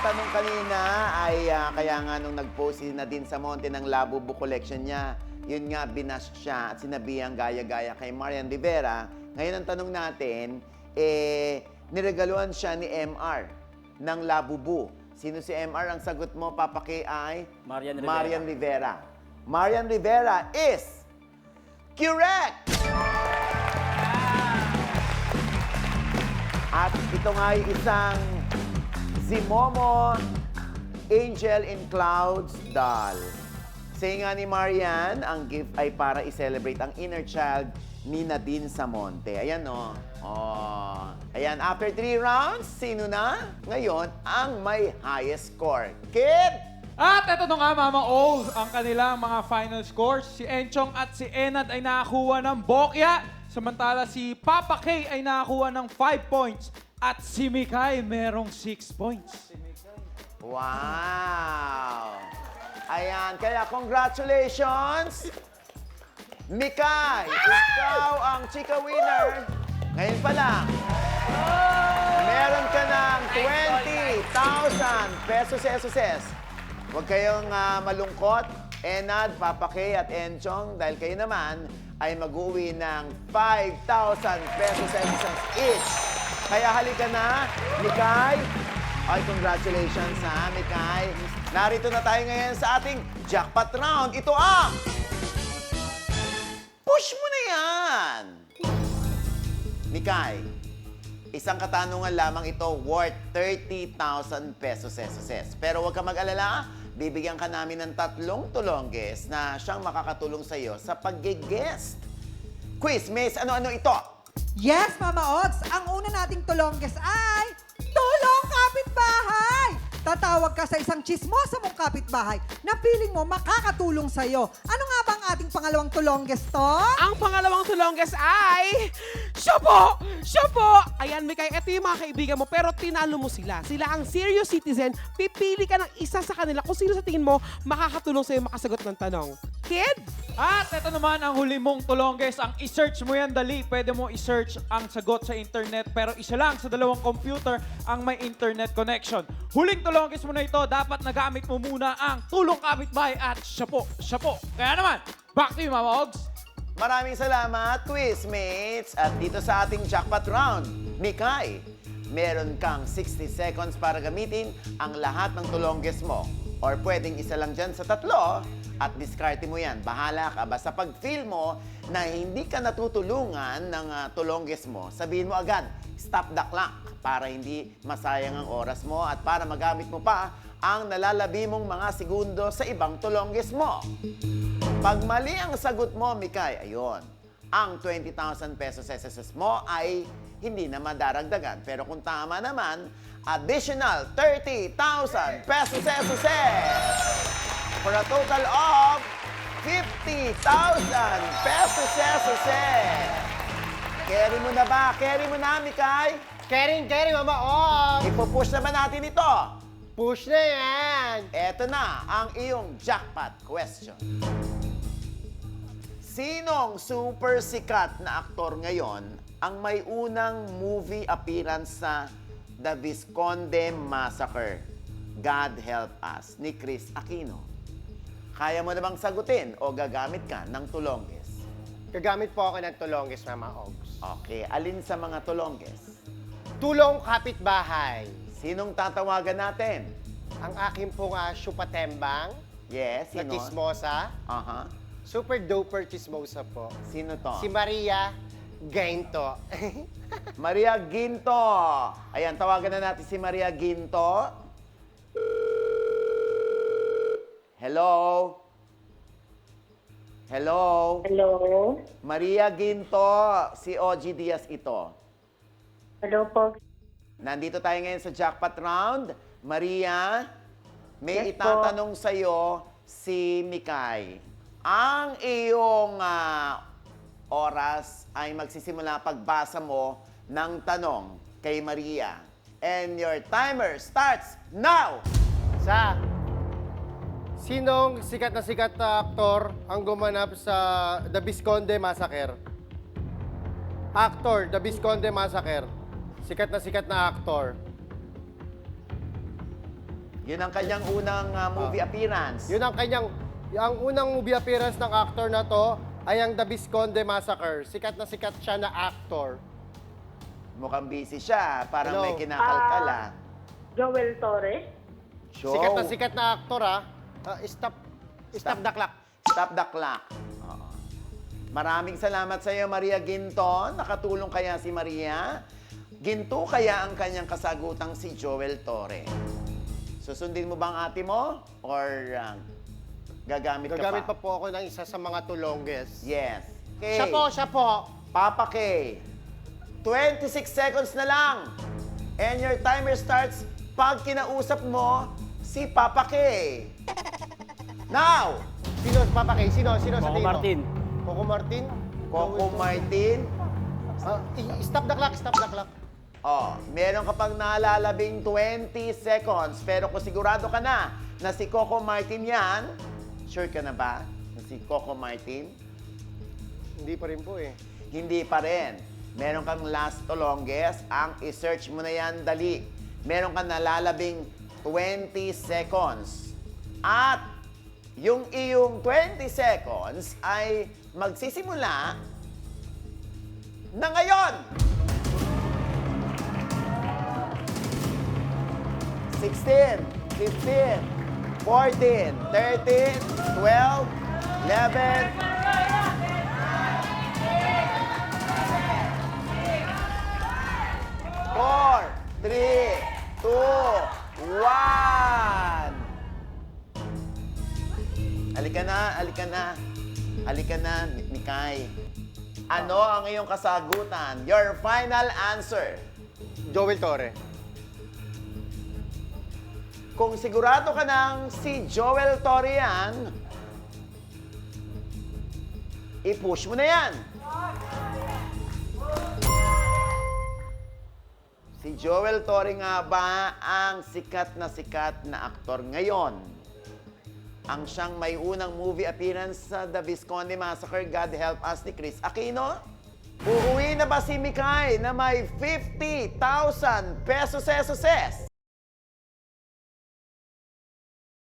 tanong kanina ay kaya nga nung nag-post si Nadine Samonte ng Labubu collection niya, yun nga, binash siya at sinabihang gaya-gaya kay Marian Rivera. Ngayon ang tanong natin, niregaluhan siya ni MR ng Labubu. Sino si MR? Ang sagot mo, Papa K, ay Marian Rivera. Marian Rivera. Marian Rivera is correct! At ito nga ay isang Zimomo Angel in Clouds doll. Say nga ni Marian, ang gift ay para i-celebrate ang inner child ni Nadine Samonte. Ayan, no? Oh. Ayan, after 3 rounds, sino na? Ngayon, ang may highest score. Kid! At eto na nga, Mama O, ang kanilang mga final scores. Si Enchong at si Enad ay nakakuha ng bokya. Samantala si Papa K ay nakakuha ng 5 points. At si Mikay merong 6 points. Wow! Ayan, kaya congratulations! Mikay, ikaw ang chika winner. Ngayon pa lang, meron ka ng 20,000 pesos. Huwag kayong malungkot. Enad, Papa K at Enchong, dahil kayo naman ay mag-uwi ng 5,000 pesos each. Kaya halika na, Mikay. Ay, congratulations ha, Mikay. Narito na tayo ngayon sa ating jackpot round. Ito ang... Push mo na yan! Mikay, isang katanungan lamang ito worth 30,000 pesos. Pero huwag ka mag-alala, bibigyan ka namin ng 3 tulongges na siyang makakatulong sa iyo sa pag-guest. Quiz, Miss, ano-ano ito? Yes, Mama Ogs! Ang una nating tulongges ay Tulong Kapitbahay! Tatawag ka sa isang chismosa mong kapitbahay na piling mo makakatulong sa'yo. Ano nga ba ang ating pangalawang tulongges to? Ang pangalawang tulongges ay... Siya po! Siya po! Ayan, Mikay, ito yung mga kaibigan mo, pero tinalo mo sila. Sila ang serious citizen. Pipili ka ng isa sa kanila kung sino sa tingin mo makakatulong sa'yo makasagot ng tanong. Kid? At ito naman ang huli mong tulongges. Ang i-search mo yan, dali. Pwede mo i-search ang sagot sa internet, pero isa lang sa 2 computer ang may internet connection. Huling tulongges mo na ito, dapat nagamit mo muna ang Tulong Kapitbahay at siya po. Kaya naman, back to you, Mama Ogs. Maraming salamat, quizmates! At dito sa ating jackpot round, Mikay, meron kang 60 seconds para gamitin ang lahat ng tulongges mo. Or pwedeng isa lang dyan sa 3 at diskarte mo yan. Bahala ka. Basta pag feel mo na hindi ka natutulungan ng tulongges mo, sabihin mo agad, stop the clock para hindi masayang ang oras mo at para magamit mo pa ang nalalabi mong mga segundo sa ibang tulongges mo. Pag mali ang sagot mo, Mikay, ayun, ang 20,000 pesos SSS mo ay hindi na madaragdagan. Pero kung tama naman, additional 30,000 pesos SSS for a total of 50,000 pesos SSS. Carry mo na ba? Carry mo na, Mikay? Carry, Mama Og! Ipupush naman natin ito. Push na yan! Eto na ang iyong jackpot question. Sinong super sikat na aktor ngayon ang may unang movie appearance sa The Visconde Massacre, God Help Us, ni Chris Aquino? Kaya mo na bang sagutin o gagamit ka ng tulongges? Gagamit po ako ng tulongges, Mama Ogs. Okay, alin sa mga tulongges? Tulong Kapitbahay. Sinong tatawagan natin? Ang aking pong syupatembang Yes, na sino? chismosa. Aha. Super doper chismosa po. Sino to? Si Maria Gainto. Maria Ginto. Ayan, tawagan na natin si Maria Ginto. Hello? Hello? Hello? Maria Ginto, si OG Diaz ito. Hello po. Nandito tayo ngayon sa jackpot round. Maria, may Yes po. itatanong sa'yo si Mikay. Ang iyong oras ay magsisimula pagbasa mo ng tanong kay Maria. And your timer starts now! Sinong sikat na aktor ang gumanap sa The Visconde Massacre? Actor, The Visconde Massacre. Sikat na aktor. Yun ang kanyang unang movie appearance. Yun ang unang movie appearance ng actor na to ay ang The Visconde Massacre. Sikat na sikat siya na actor. Mukhang busy siya. Parang Hello. may kinakalkala. Joel Torres. Show. Sikat na sikat na actor, ha? Stop the clock. Stop the clock. Oo. Maraming salamat sa iyo, Maria Ginton. Nakatulong kaya si Maria? Ginto kaya ang kanyang kasagutang si Joel Torre. Susundin mo ba ang ate mo? Or gagamit ka Gagamit pa? pa po ako ng isa sa mga tulongges. Yes. Okay. Siya po. Papa K. 26 seconds na lang. And your timer starts pag kinausap mo si Papa K. Now! Sino, Papa Kay? Sino sa Coco tingin mo? Martin. Coco Martin? Coco Martin. Stop the clock. Oh, meron ka pang nalalabing 20 seconds. Pero kung sigurado ka na si Coco Martin yan, sure ka na ba na si Coco Martin? Hindi pa rin po eh. Hindi pa rin. Meron kang last to longest. Ang i-search mo na yan, dali. Meron kang nalalabing 20 seconds. At yung iyong 20 seconds ay magsisimula na ngayon! 16, 15, 14, 13, 12, 11, 4, 3, 2, 1. Halika na, Mikay. Ano ang iyong kasagutan? Your final answer. Joel Torre. Kung sigurado ka ng si Joel Torre yan, i-push mo na yan. Si Joel Torre nga ba ang sikat na aktor ngayon? Ang siyang may unang movie appearance sa The Visconde Massacre, God Help Us ni Chris Aquino? Uuwi na ba si Mikay na may 50,000 pesos?